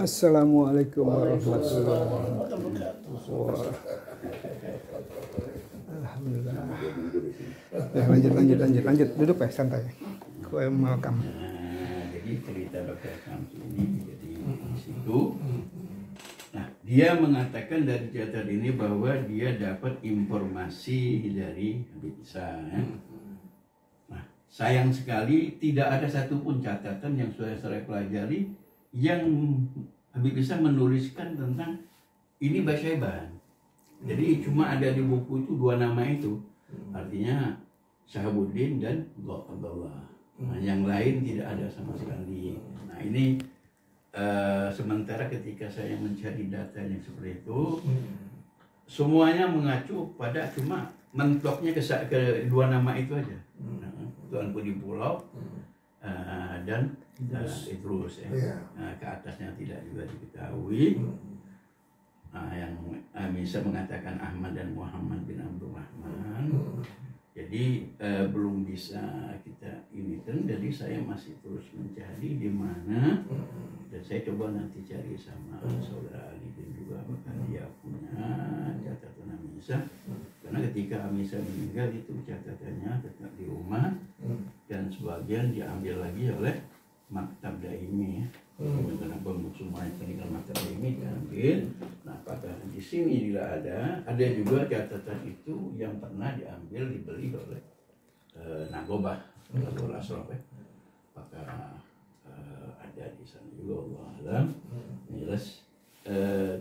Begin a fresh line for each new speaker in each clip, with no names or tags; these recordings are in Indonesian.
Assalamualaikum warahmatullahi wabarakatuh. Alhamdulillah. Ya, lanjut. Duduk Pak, santai. Welcome.
Jadi cerita Dr. Samsu ini jadi di situ. Nah, dia mengatakan dari catatan ini bahwa dia dapat informasi dari Habib Isa. Ya. Nah, sayang sekali tidak ada satupun catatan yang sudah saya pelajari yang Habib Isa menuliskan tentang ini Basyaiban. Jadi cuma ada di buku itu dua nama itu, artinya Syahabuddin dan Abdullah. Nah, yang lain tidak ada sama sekali. Nah ini sementara ketika saya mencari data yang seperti itu, semuanya mengacu pada cuma mentoknya ke dua nama itu aja. Tuan Pudi Pulau dan Idrus ya. Nah, ke atasnya tidak juga diketahui. Yang bisa mengatakan Ahmad dan Muhammad bin Abdul Rahman. Jadi belum bisa kita ini kan, jadi saya masih terus mencari di mana, dan saya coba nanti cari sama saudara Ali dan juga dia punya catatan Amisa, karena ketika Amisa meninggal itu catatannya tetap di rumah dan sebagian diambil lagi oleh Maktab Daimi. Karena pembuk semua yang meninggal Maktab Daimi diambil. Nah, pada di sini tidak ada juga catatan itu yang pernah diambil dibeli oleh Nagobah atau Lasraf ya. Apakah ada di sana juga, Allah alam. Jelas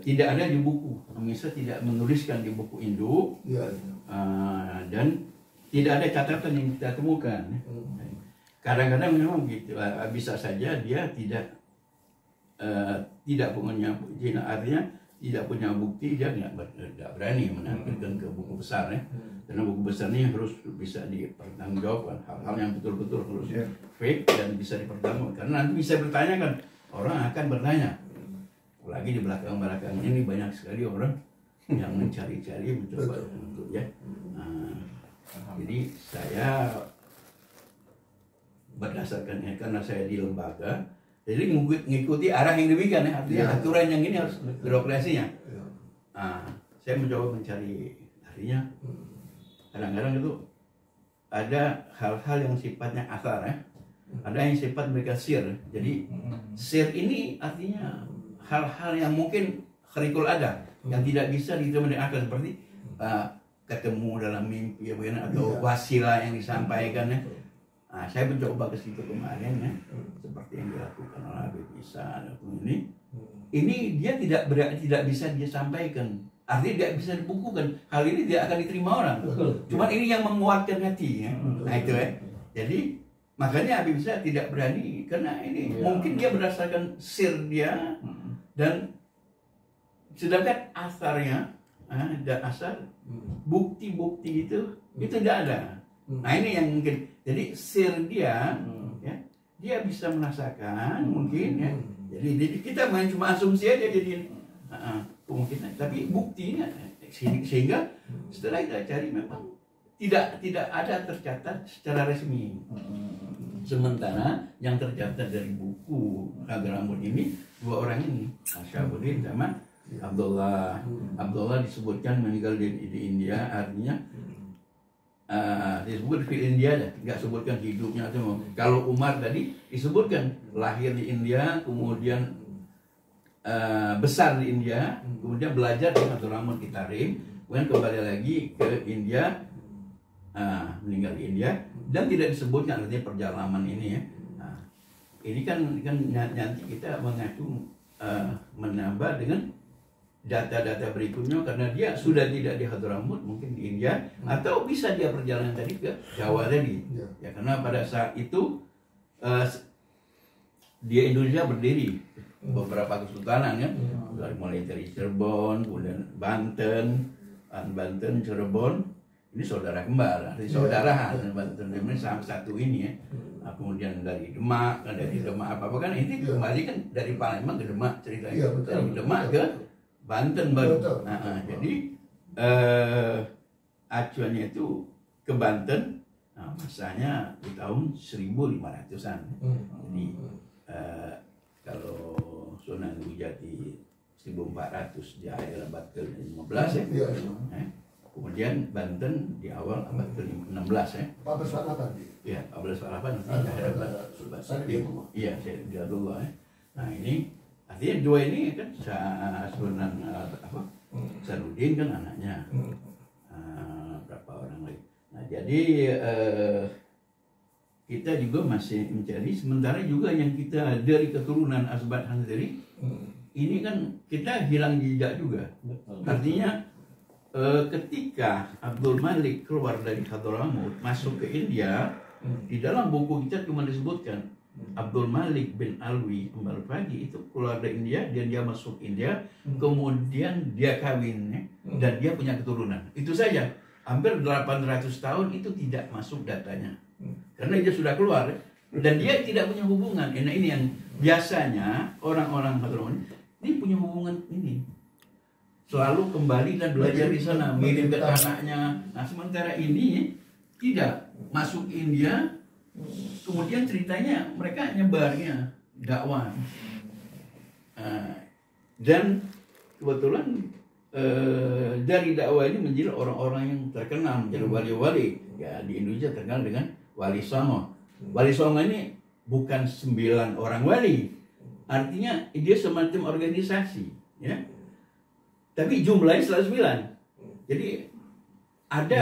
tidak ada di buku. Amisa tidak menuliskan di buku induk dan tidak ada catatan yang kita temukan. Kadang-kadang memang gitu, bisa saja dia tidak punya bukti, artinya tidak punya bukti, dia nggak berani menampilkan ke buku besar ya, karena buku besar ini harus bisa dipertanggungjawabkan, hal-hal yang betul-betul harus fake dan bisa dipertanggungjawabkan, karena nanti bisa bertanya kan, orang akan bertanya, apalagi di belakang ini banyak sekali orang yang mencari-cari mencoba untuk ya. Jadi saya berdasarkan karena saya di lembaga, jadi mengikuti arah yang demikian ya, artinya aturan yang ini harus birokrasinya. Saya mencoba mencari, artinya kadang-kadang itu ada hal-hal yang sifatnya asar ya, ada yang sifat mereka sir. Jadi sir ini artinya hal-hal yang mungkin kharikul ada, yang tidak bisa diterima dengan akal, seperti ketemu dalam mimpi atau wasilah yang disampaikan ya. Nah, saya mencoba ke situ kemarin ya, seperti yang dilakukan oleh Habib Isa ataupun ini dia tidak bisa dia sampaikan, artinya tidak bisa dibukukan. Hal ini tidak akan diterima orang. Cuman ini yang menguatkan hati ya. Nah itu ya. Jadi makanya Habib Isa tidak berani, karena ini mungkin dia berdasarkan sir dia, dan sedangkan asarnya dan asar bukti-bukti itu tidak ada. Nah ini yang mungkin, jadi sir dia ya, dia bisa merasakan mungkin ya, jadi kita main cuma asumsi aja, jadi kemungkinan, tapi buktinya sehingga setelah kita cari memang tidak ada tercatat secara resmi. Sementara yang tercatat dari buku Hadramut ini dua orang ini, Syahabuddin sama Abdullah disebutkan meninggal di India, artinya disebut di India aja, nggak sebutkan hidupnya atau kalau Umar tadi disebutkan lahir di India, kemudian besar di India, kemudian belajar di Hadramut di Tarim, kemudian kembali lagi ke India, meninggal di India, dan tidak disebutkan artinya perjalanan ini ya. Nah, ini kan nanti kita mengacu menambah dengan data-data berikutnya, karena dia sudah tidak di Hadramut, mungkin di India, atau bisa dia perjalanan tadi ke Jawa tadi ya, karena pada saat itu dia Indonesia berdiri beberapa kesultanan ya, mulai dari Cirebon, kemudian Banten, Cirebon, ini saudara kembar, artinya saudara Banten ini sama satu ini ya. Nah, kemudian dari Demak apa kan ini kembali kan dari Palembang ke Demak ceritanya, dari Demak ke Banten baru. Jadi acuannya itu ke Banten, masanya di tahun 1500-an. Jadi kalau Sunan Gujati 1400 di akhir abad ke-15 ya.
Iya.
Kemudian Banten di awal abad ke-16 ya.
1448.
Iya, 1448 di akhir abad ke-15. Iya, saya lihat dulu ya. Nah, ini artinya dua ini kan Sunan Sarudin kan anaknya. Berapa orang lagi. Nah, jadi kita juga masih mencari, sementara juga yang kita dari keturunan Asbat Han sendiri, ini kan kita hilang jejak juga. Artinya ketika Abdul Malik keluar dari Hadramawt masuk ke India, di dalam buku kita cuma disebutkan Abdul Malik bin Alwi Al-Faqih itu keluar dari India dan dia masuk India, kemudian dia kawin ya, dan dia punya keturunan. Itu saja. Hampir 800 tahun itu tidak masuk datanya. Karena dia sudah keluar ya, dan dia tidak punya hubungan. Nah, ini yang biasanya orang-orang Hadramawt ini punya hubungan ini. Selalu kembali dan belajar di sana, mirip ke anaknya. Nah, sementara ini tidak masuk India, kemudian ceritanya mereka nyebarnya dakwah. Dan kebetulan dari dakwah ini menjadi orang-orang yang terkenal, menjadi wali-wali. Ya, di Indonesia terkenal dengan Wali Songo. Wali Songo ini bukan 9 orang wali, artinya dia semacam organisasi, ya. Tapi jumlahnya selalu 9. Jadi ada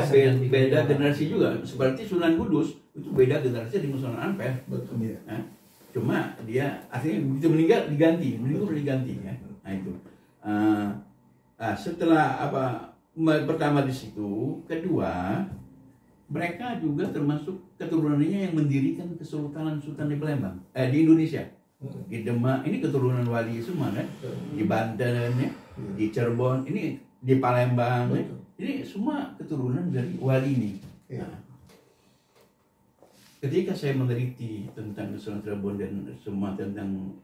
beda generasi juga. Seperti Sunan Kudus itu beda generasi dengan Sunan Ampel.
Betul ya.
Nah, cuma dia akhirnya begitu meninggal diganti ya. Nah itu. Setelah pertama di situ, kedua mereka juga termasuk keturunannya yang mendirikan Kesultanan Sultan di Palembang, di Indonesia. Di Demak ini keturunan wali semua kan, di Banten ya, di Cirebon ini, di Palembang ya. Ini semua keturunan dari wali ini. Nah, ketika saya meneliti tentang Kesultanan Cirebon dan semua tentang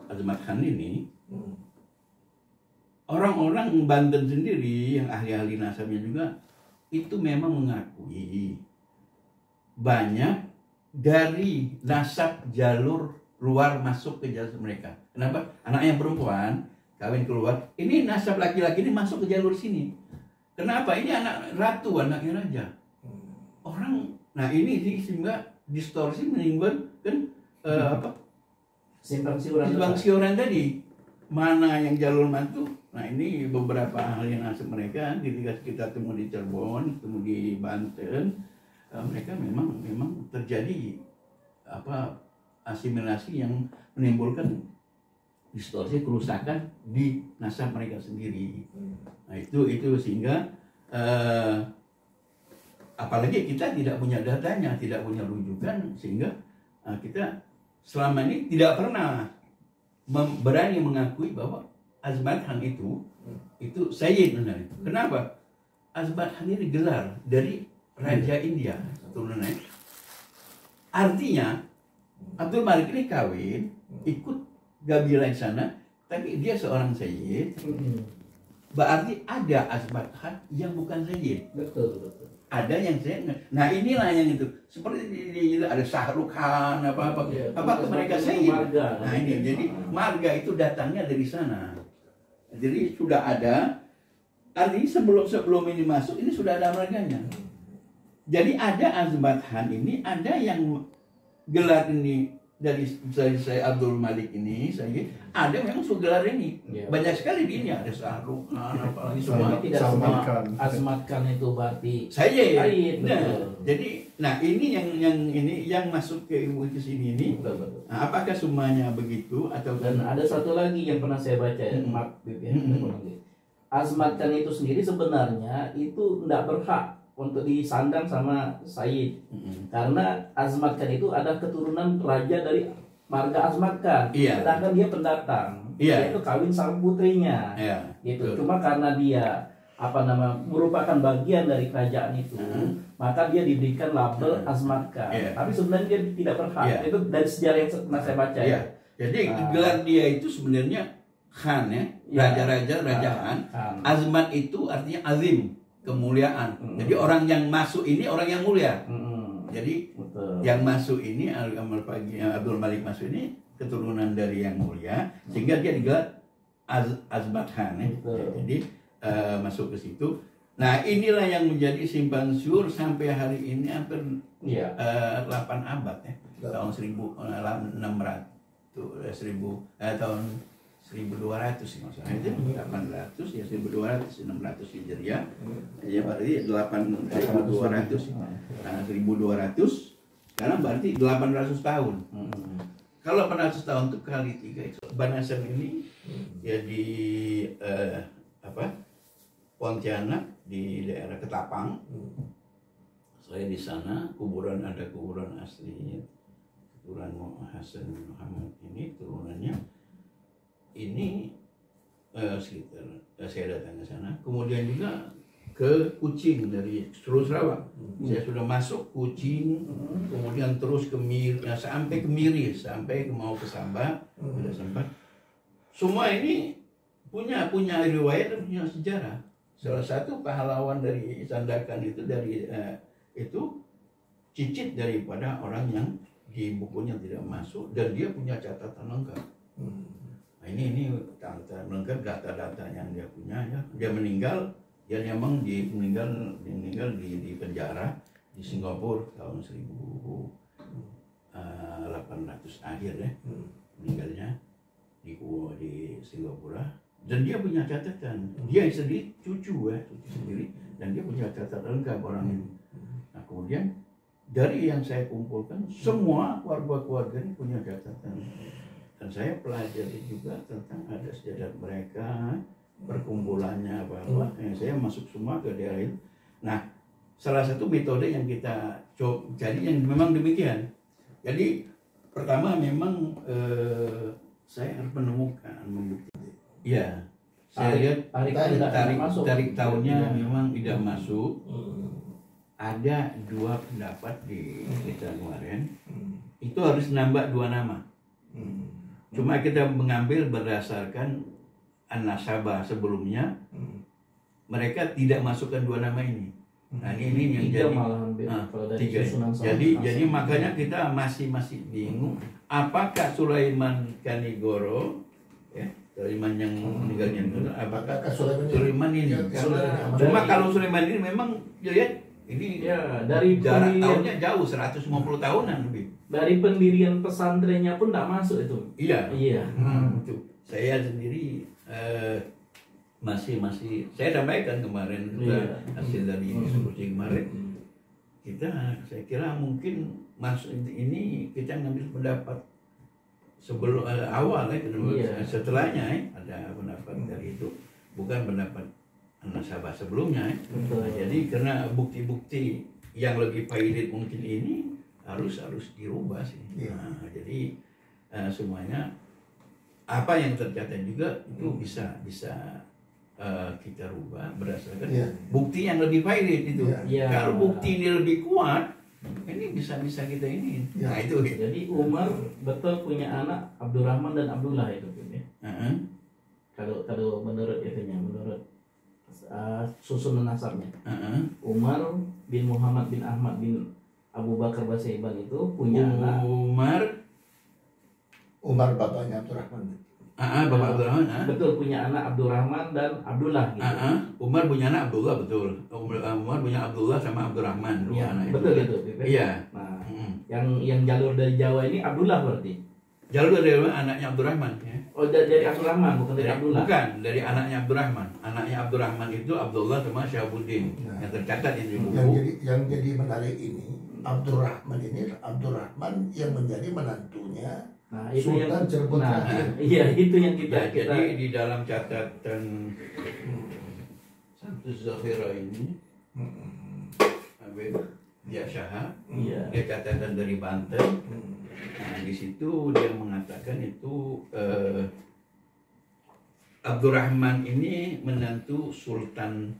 Azmat Khan ini, orang-orang Banten sendiri yang ahli-ahli nasabnya juga itu memang mengakui banyak dari nasab jalur luar masuk ke jalur mereka. Kenapa? Anak yang perempuan kawin keluar, ini nasab laki-laki ini masuk ke jalur sini. Kenapa? Ini anak ratu, anaknya raja. Orang, nah ini sehingga distorsi menimbulkan simpang siuran tadi. Mana yang jalur mantu? Nah ini beberapa ahli nasab mereka ketika kita temu di Cirebon, temu di Banten, mereka memang terjadi asimilasi yang menimbulkan distorsi, kerusakan di nasab mereka sendiri. Nah itu sehingga apalagi kita tidak punya datanya, tidak punya rujukan, sehingga kita selama ini tidak pernah berani mengakui bahwa Azmat Khan itu Sayyid sebenarnya. Kenapa? Azmat Khan ini gelar dari Raja India turunannya. Artinya Abdul Malik ini kawin, ikut Gabilah sana, tapi dia seorang Sayyid. Berarti ada Azmat Khan yang bukan Sayyid. Betul. Ada yang Sayyid. Nah inilah yang itu. Seperti ada Syahrukh Khan apa-apa. Apakah mereka Sayyid? Nah ini jadi marga itu datangnya dari sana. Jadi sudah ada. Artinya sebelum ini masuk ini sudah ada marganya. Jadi ada Azmat Khan ini, ada yang gelar ini dari saya Abdul Malik ini, ada memang gelar ini. Banyak sekali di ini, ada Syahrukh Khan, apalagi semua.
Tidak semua Azmat Khan itu berarti
Sayyid. Jadi, ini yang masuk ke ilmu ke sini ini. Nah, apakah semuanya begitu atau?
Dan ada satu lagi yang pernah saya baca, Azmat Khan itu sendiri sebenarnya itu tidak berhak untuk disandang sama Sayyid, karena Azmat Khan itu ada keturunan raja dari marga Azmat Khan, sedangkan dia pendatang, dia itu kawin sama putrinya, gitu. Cuma karena dia merupakan bagian dari kerajaan itu, maka dia diberikan label Azmat Khan. Tapi sebenarnya dia tidak berhak. Itu dari sejarah yang pernah saya baca.
Jadi gelar dia itu sebenarnya Khan ya, raja-raja, raja Khan. Azmat itu artinya azim, kemuliaan. Jadi orang yang masuk ini orang yang mulia. Jadi yang masuk ini Abdul Malik masuk ini keturunan dari yang mulia, sehingga dia digelar Azmat Khan ya. Jadi masuk ke situ. Nah inilah yang menjadi simpang siur sampai hari ini hampir 8 abad ya. Tahun 1600 tahun 1200 sih maksudnya itu 800 ya 1200 600 Hijriah ya berarti 1200 nah 1200 sekarang berarti 800 tahun. Kalau 800 tahun itu kali 3 itu Banasan ini ya di Pontianak di daerah Ketapang. Saya di sana ada kuburan asli Turan Hasan Muhammad ini turunannya ini sekitar saya datang ke sana. Kemudian juga ke Kucing dari seluruh Sarawak. Saya sudah masuk Kucing, kemudian terus ke sampai ke Miri, sampai mau ke Sabah, sudah sempat. Semua ini punya riwayat dan punya sejarah. Salah satu pahlawan dari Sandakan itu itu cicit daripada orang yang di bukunya tidak masuk dan dia punya catatan lengkap. Nah, ini catatan lengkap data-data yang dia punya ya. Dia meninggal, dia memang meninggal di penjara di Singapura tahun 1800 akhir ya. Meninggalnya di Singapura dan dia punya catatan. Dia sendiri cucu sendiri dan dia punya catatan lengkap orang ini. Nah, kemudian dari yang saya kumpulkan, semua keluarga ini punya catatan. Dan saya pelajari juga tentang ada sejarah mereka, perkumpulannya apa-apa. Saya masuk semua ke daerah itu. Nah, salah satu metode yang kita coba cari yang memang demikian. Jadi, pertama memang saya harus menemukan, membuktikan. Iya, saya lihat tarik tahunnya memang tidak masuk. Ada 2 pendapat di kita kemarin, itu harus nambah 2 nama. Cuma kita mengambil berdasarkan an-nasabah sebelumnya, mereka tidak masukkan 2 nama ini. Nah ini yang jadi 3. Jadi makanya kita masih bingung, apakah Sulaiman Kanigoro, ya, Sulaiman yang meninggalnya itu, apakah Sulaiman ini? Cuma kalau Sulaiman ini memang dilihat. Ini
ya, dari
jarak tahunnya jauh 150 tahunan lebih.
Dari pendirian pesantrennya pun tidak masuk itu.
Iya. Itu. Saya sendiri masih saya sampaikan kemarin hasil dari diskusi kemarin. Saya kira mungkin masuk ini kita ngambil pendapat sebelum awal setelahnya ada pendapat dari itu, bukan pendapat nasabah sebelumnya. Nah, jadi karena bukti-bukti yang lebih valid mungkin ini harus dirubah sih. Nah, jadi semuanya apa yang tercatat juga itu bisa kita rubah berdasarkan bukti yang lebih valid itu. Kalau bukti ini lebih kuat, ini bisa kita ini. Nah itu.
Jadi Umar betul punya anak Abdurrahman dan Abdullah itu ya. Kalau menurut menurut susunan nasabnya. Umar bin Muhammad bin Ahmad bin Abu Bakar Basaiban itu punya anak
Umar bapaknya Abdurrahman.
Bapak Abdurrahman.
Betul, punya anak Abdurrahman dan Abdullah gitu.
Umar punya anak Abdullah, betul. Umar punya Abdullah sama Abdurrahman.
Iya,
anak
betul
itu. Iya.
Nah, yang jalur dari Jawa ini Abdullah berarti.
Jalur dari anaknya Abdurrahman ya.
Oh, dari Abdurrahman, bukan dari Abdullah.
Bukan, dari anaknya Abdurrahman. Anaknya Abdurrahman itu Abdullah sama Syahabuddin. Yang tercatat ini di buku.
Yang jadi menarik ini, Abdurrahman yang menjadi menantunya Sultan Cirebon.
Iya, itu yang kita
jadi di dalam catatan Samsus Zahira ini dia Syah, dia catatan dari Banten. Nah, di situ dia mengatakan itu Abdurrahman ini menantu Sultan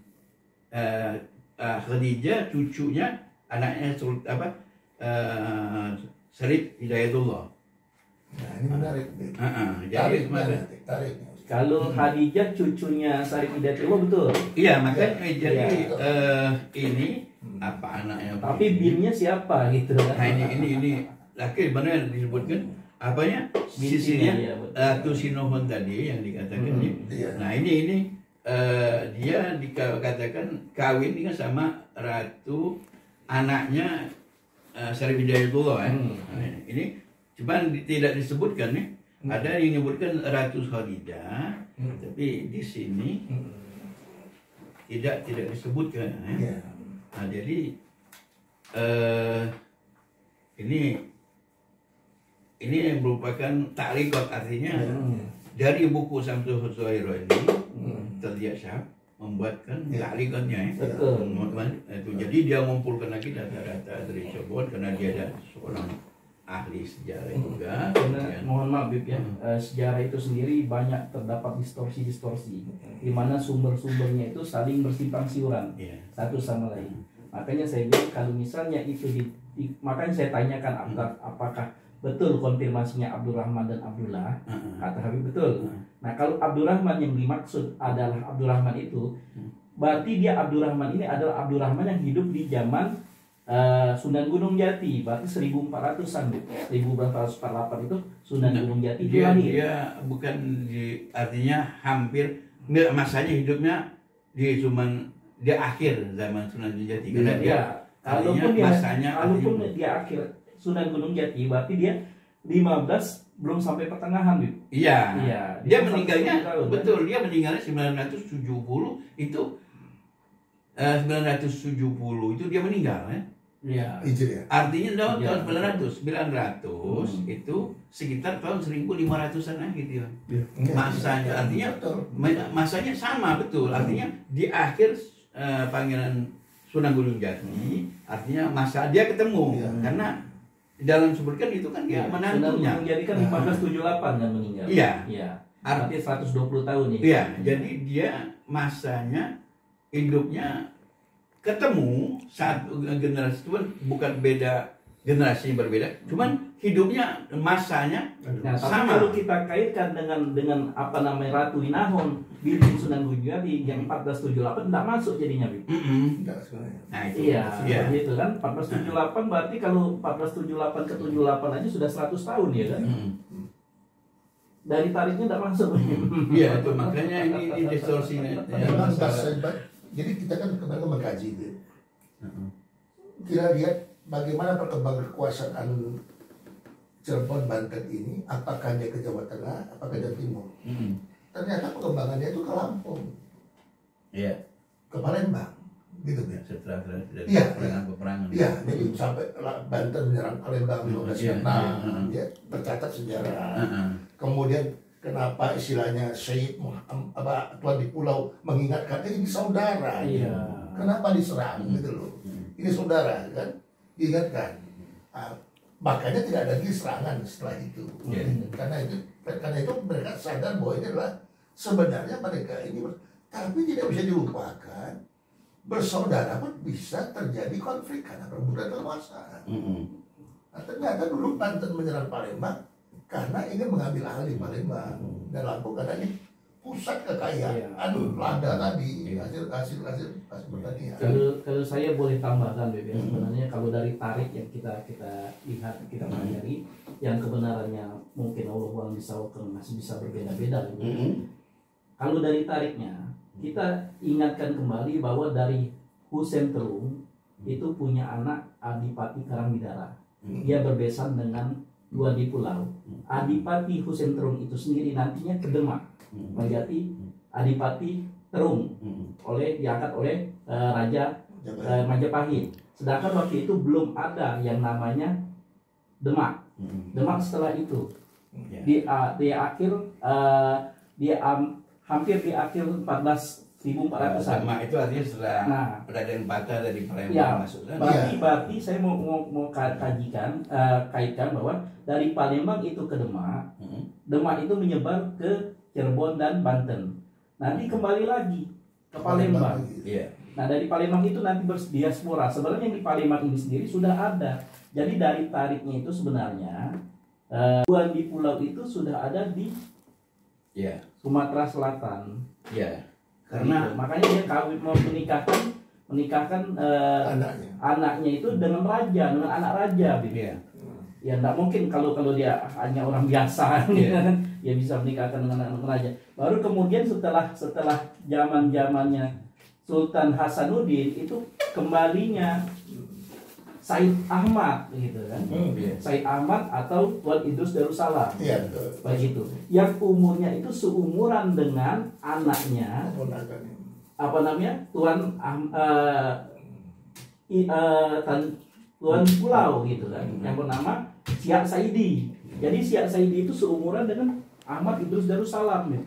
Khadijah, cucunya anaknya Syarif Hidayatullah.
Nah, ini menarik.
Tarik.
Kalau Khadijah cucunya Syarif Hidayatullah, betul.
Iya, makanya jadi ini apa anaknya?
Tapi binnya siapa gitu?
Nah ini laki benar disebutkan apanya
Bintinya,
sisinya
iya, betul.
Ratu Sinohon tadi yang dikatakan dia.
Iya.
Nah ini dia dikatakan kawin dengan sama ratu anaknya Syarif Hidayatullah ya. Nah, ini cuman tidak disebutkan nih. Ada yang menyebutkan Ratu Khadidah, tapi di sini tidak disebutkan ya.
Iya.
Nah, jadi ini merupakan ta'liqat, artinya dari buku Syamsul Husairo ini Tadiyah Syahab membuatkan ta'liqatnya ya.
Betul.
Itu jadi dia mengumpulkan lagi data-data dari Syabon karena dia ada seorang ahli sejarah juga.
Karena
Ya.
mohon maaf Bib ya, sejarah itu sendiri banyak terdapat distorsi-distorsi di mana sumber-sumbernya itu saling bersimpang siuran
Iya.
satu sama lain. Makanya saya bilang kalau misalnya itu makanya saya tanyakan apakah betul konfirmasinya Abdurrahman dan Abdullah. Kata Habib betul. Nah kalau Abdurrahman yang dimaksud adalah Abdurrahman itu, berarti dia Abdurrahman ini adalah Abdurrahman yang hidup di zaman Sunan Gunung Jati, berarti 1400-an, 1448 itu Sunan Gunung Jati itu lahir.
Dia bukan artinya hampir enggak, masanya hidupnya dia akhir zaman Sunan Gunung Jati karena dia
kalaupun dia akhir Sunan Gunung Jati, berarti dia 15 belum sampai pertengahan, Bib.
Iya. Dia meninggalnya
tahun,
betul, dia meninggalnya 970 itu 970 itu dia meninggal ya.
Iya.
Hijriah.
Artinya tahun
Iya.
900 itu sekitar tahun 1500-an akhir dia. Masanya artinya
Betul.
masanya sama betul. Artinya di akhir Pangeran Sunan Gunung Jati, artinya masa dia ketemu karena dalam sebutkan itu kan dia
Sunan
menantunya.
Gunung Jati kan 1478 kan meninggal.
Iya.
Iya. Artinya 120 tahun ya.
Iya, jadi dia masanya hidupnya ketemu saat generasi itu bukan beda generasi berbeda, cuman hidupnya masanya
Nah, tapi
sama.
kalau kita kaitkan dengan apa namanya Ratu Inahon binti Sunan Gunung Jati yang 1478 tidak masuk jadinya, Bib.
Enggak sebenarnya.
Nah itu,
Iya,
iya.
gitu kan. 1478 berarti kalau 1478 ke 78 aja sudah 100 tahun ya kan. Dari tariknya tidak masuk.
Iya itu makanya ini distorsinya.
Memang jadi kita kan kemarin mengkaji itu. Kita lihat bagaimana perkembangan kekuasaan Cirebon, Banten ini, apakah dia ke Jawa Tengah, apakah ke Jawa Timur. Ternyata perkembangannya itu ke Lampung,
Iya.
ke Palembang, gitu ya.
Setelah
Iya,
peperangan.
Iya, jadi sampai Banten menyerang Palembang 1506, ya tercatat sejarah. Kemudian kenapa istilahnya Syekh Tuan di Pulau mengingatkan ini saudara,
Iya.
kenapa diserang gitu loh, ini saudara kan, diingatkan. Makanya tidak ada lagi serangan setelah itu. Karena itu mereka sadar bahwa ini adalah sebenarnya mereka ini, tapi tidak bisa dilupakan bersaudara pun bisa terjadi konflik karena perebutan kekuasaan. Nah, ternyata dulu Banten menyerang Palembang karena ingin mengambil alih Palembang dan Lampung karena ini pusat kekayaan lada tadi, hasil pertanian.
Kalau saya boleh tambahkan, Beb, ya, sebenarnya kalau dari tarik yang kita lihat, kita pelajari, yang kebenarannya mungkin Allah masih bisa berbeda-beda. Kalau dari tariknya, kita ingatkan kembali bahwa dari Husein Terung itu punya anak Adipati Karangwidara. Dia berbesan dengan dua di pulau. Adipati Husein Terung itu sendiri nantinya ke Demak menjadi Adipati Terung diangkat oleh Raja Majapahit. Sedangkan waktu itu belum ada yang namanya Demak. Demak setelah itu di akhir hampir di akhir 14.400-an.
Demak itu artinya setelah Raden Patah dari Palembang masuk.
Berarti saya mau kaitkan bahwa dari Palembang itu ke Demak, Demak itu menyebar ke Cirebon dan Banten. Nanti kembali lagi ke Palembang. Nah dari Palembang itu nanti berdiaspora. Sebenarnya yang di Palembang ini sendiri sudah ada. Jadi dari tariknya itu sebenarnya Tuan di pulau itu sudah ada di Sumatera Selatan. Karena makanya dia kawin mau menikahkan anaknya itu dengan raja, dengan anak raja, Ya nggak mungkin kalau dia hanya orang biasa, dia bisa menikahkan dengan anak raja. Baru kemudian setelah zamannya Sultan Hasanuddin itu kembalinya Said Ahmad gitu kan. Said Ahmad atau Tuan Idrus Darussalam.
Iya, betul.
Begitu. Yang umurnya itu seumuran dengan anaknya apa namanya? Tuan Pulau gitu kan, yang bernama Siak Saidi. Jadi Siak Saidi itu seumuran dengan Ahmad Idrus Darussalam gitu.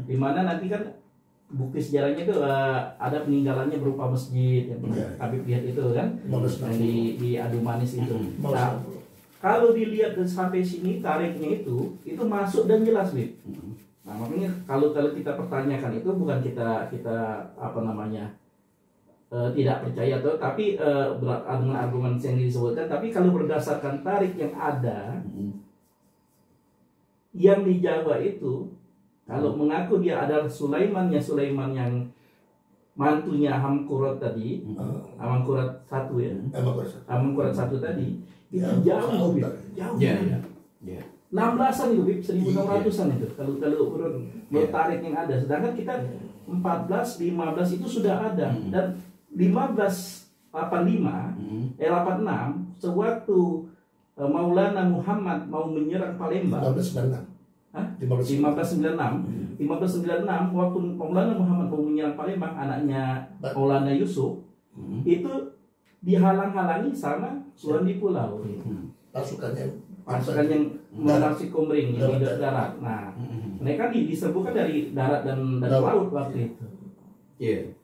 Dimana nanti kan bukti sejarahnya itu ada peninggalannya berupa masjid yang Habib lihat itu kan, yang di Adu Manis itu. Nah, kalau dilihat sampai sini tariknya itu masuk dan jelas Bib. Nah, makanya kalau kita pertanyakan itu bukan kita apa namanya tidak percaya tapi dengan argumen yang disebutkan, tapi kalau berdasarkan tarik yang ada yang di Jawa itu, kalau mengaku dia adalah Sulaiman yang mantunya Hamkurat tadi, Hamkurat 1 ya, Hamkurat 1 tadi itu jauh. 16-an itu, 1600-an itu kalau menurut tarik yang ada, sedangkan kita 14, 15 itu sudah ada. Dan 1585, 86 sewaktu Maulana Muhammad mau menyerang Palembang. 1596 waktu Maulana Muhammad mau menyerang Palembang, anaknya Maulana Yusuf itu dihalang-halangi sama Suwandi Pulau. Pasukan yang melintasi Komering di darat. Nah, mereka diserbukan dari darat dan laut waktu itu.
Iya.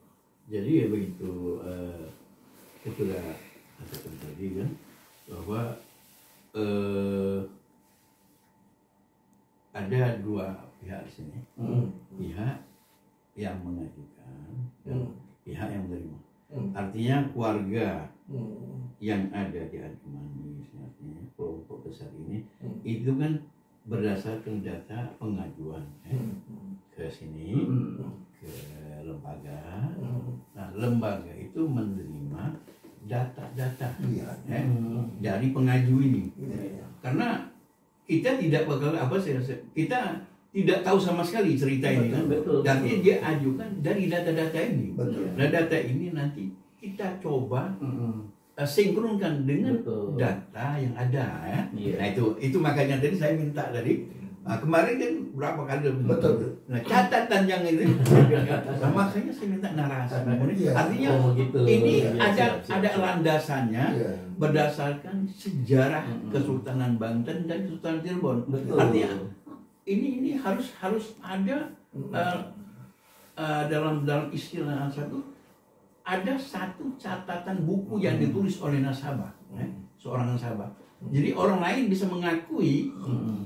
Jadi ya begitu, itulah katakan tadi kan bahwa ada dua pihak di sini, pihak yang mengajukan dan pihak yang menerima. Artinya keluarga yang ada di Adu Manis, artinya kelompok besar ini itu kan berdasarkan data pengajuan ke sini, ke lembaga. Nah, lembaga itu menerima data-data dari pengaju ini. Karena kita tidak bakal kita tidak tahu sama sekali cerita ini kan. Dan dia ajukan dari data-data ini. Nah, data ini nanti kita coba sinkronkan dengan data yang ada ya. Nah, itu makanya tadi saya minta kemarin kan berapa kali nah, catatan yang ini makanya saya minta narasi. Artinya ini ada landasannya berdasarkan sejarah Kesultanan Banten dan Kesultanan Cirebon. Artinya ini harus ada dalam istilah ada satu catatan buku yang ditulis oleh nasabah, seorang nasabah. Jadi orang lain bisa mengakui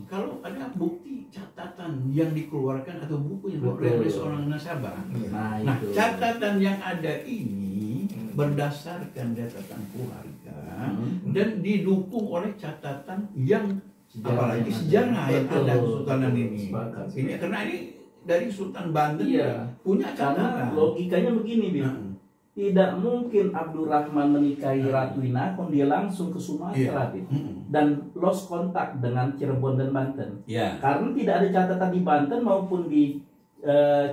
kalau ada bukti catatan yang dikeluarkan atau buku yang dikeluarkan oleh seorang nasabah. Nah, catatan yang ada ini berdasarkan catatan keluarga dan didukung oleh catatan yang apalagi sejarah yang ada Kesultanan ini. Ini karena ini dari Sultan Banten punya catatan.
Karena logikanya begini, Bim. Tidak mungkin Abdurrahman menikahi Ratu Inakon dia langsung ke Sumatera dan lost kontak dengan Cirebon dan Banten. Karena tidak ada catatan di Banten maupun di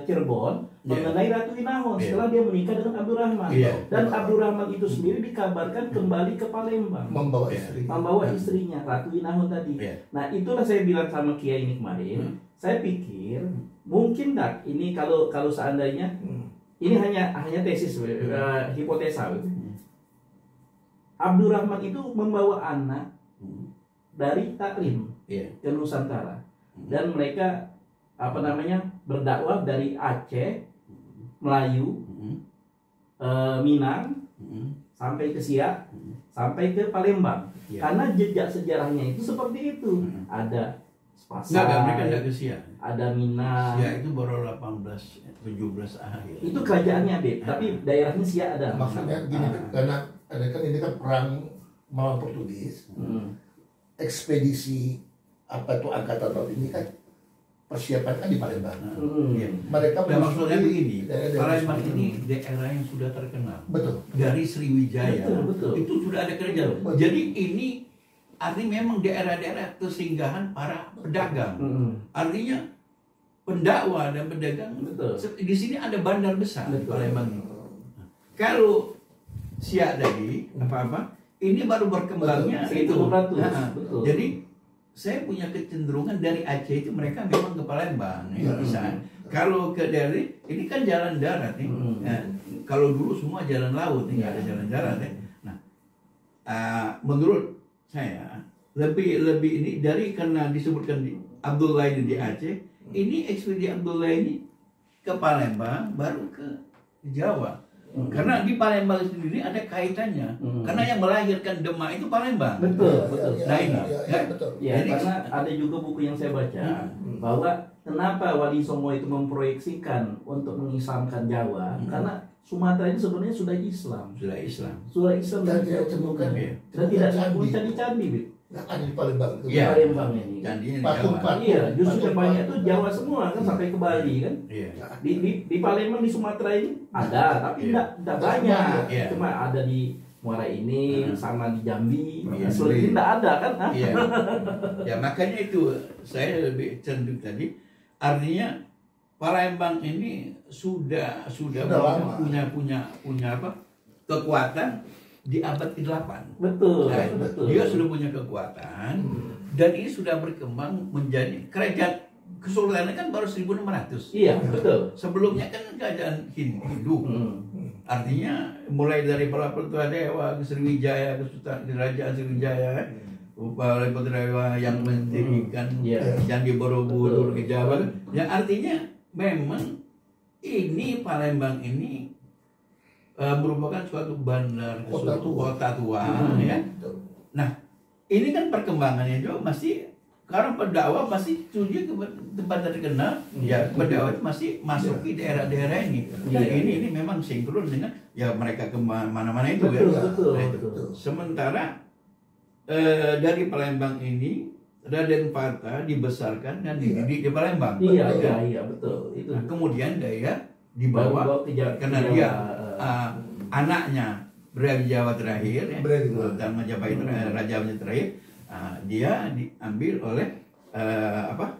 Cirebon mengenai Ratu Inakon setelah dia menikah dengan Abdurrahman. Dan Abdurrahman itu sendiri dikabarkan kembali ke Palembang membawa istrinya Ratu Inakon tadi. Nah, itulah saya bilang sama Kiai ini kemarin. Saya pikir mungkin tak ini kalau seandainya ini hanya tesis, hipotesa. Abdurrahman itu membawa anak dari Taklim ke Nusantara dan mereka berdakwah dari Aceh, Melayu, Minang sampai ke Siak, sampai ke Palembang. Karena jejak sejarahnya itu seperti itu. Ada Pasar,
mereka tidak ke Siak.
Ada Minang.
Siak itu baru 17 akhir.
Itu kerajaannya, Beb. Tapi daerahnya Siak ada.
Maksudnya gini, karena ini kan perang melawan Portugis. Ekspedisi angkatan laut ini kan persiapan kan di Palembang. Mereka
maksudnya begini, Palembang ini daerah yang sudah terkenal.
Betul.
Dari Sriwijaya.
Betul.
Itu sudah ada kerajaan. Jadi ini artinya memang daerah-daerah tersinggahan para pedagang. Artinya pendakwa dan pedagang.
Betul.
Di sini ada bandar besar di
Betul.
Palembang ini. Kalau Siak tadi apa-apa, ini baru berkembangnya itu.
1900.
Nah,
Betul.
jadi saya punya kecenderungan dari Aceh itu mereka memang ke Palembang ya, bisa. Kalau ke dari ini kan jalan darat nih. Nah, kalau dulu semua jalan laut nih, nggak ada jalan darat ya. Nah, menurut saya lebih ini dari karena disebutkan di Abdullah ini di Aceh, ini ekspedisi Abdullah ini ke Palembang baru ke Jawa. Karena di Palembang sendiri ada kaitannya. Karena yang melahirkan Demak itu Palembang.
Betul, betul.
Nah ini,
betul.
Ya,
Jadi-
karena ada juga buku yang saya baca bahwa kenapa Wali Songo itu memproyeksikan untuk mengislamkan Jawa, karena Sumatera ini sebenarnya sudah Islam.
sudah Islam.
Sudah Islam
Dan tidak temukan
Iya.
dan tidak
candi.
temukan candi-candi, Bib.
Nggak ada di Palembang itu.
Iya.
Palembang ini.
Candinya di
Patung
Jawa.
Patung.
Iya, justru
Patung-
yang banyak itu Jawa semua kan sampai ke Bali kan.
Iya.
Di Palembang di Sumatera ini ada, tapi
Iya.
tidak banyak.
Iya.
Cuma ada di Muara ini sama di Jambi.
Iya.
Selebihnya tidak ada kan? Hah?
Iya. Ya makanya itu saya lebih cenderung tadi, artinya Palembang ini sudah
lama.
punya apa? Kekuatan di abad ke-8.
Betul,
Nah,
betul.
dia sudah punya kekuatan dan ini sudah berkembang menjadi kerajaan kesultanan kan baru 1600.
Iya, betul.
Sebelumnya kan kerajaan Hindu. Artinya mulai dari Praputra Dewa ke Sriwijaya ke Sultan Kerajaan Sriwijaya, Upaya Dewa yang mendirikan
Iya.
Candi Borobudur ke
Betul.
Jawa. Yang artinya memang ini Palembang ini merupakan suatu bandar,
Kota
suatu
tua.
kota tua, ya.
Betul.
Nah, ini kan perkembangannya juga masih karena pendakwah masih tuju ke tempat terkenal, ya pendakwah itu masih masuk ke daerah-daerah ini. Dan
Iya.
ini memang sinkron dengan ya mereka ke mana-mana itu
Betul,
ya.
betul,
Nah, itu.
betul.
Sementara dari Palembang ini Raden Fata dibesarkan dan dididik di Palembang.
Iya,
Ya.
iya, betul. Itu
Nah, kemudian dia
bawa
dibawa
ke Jawa.
karena dia anaknya berada di Jawa terakhir ya,
Berada di Jawa.
Sultan Majapahit Raja Majapahit terakhir, dia diambil oleh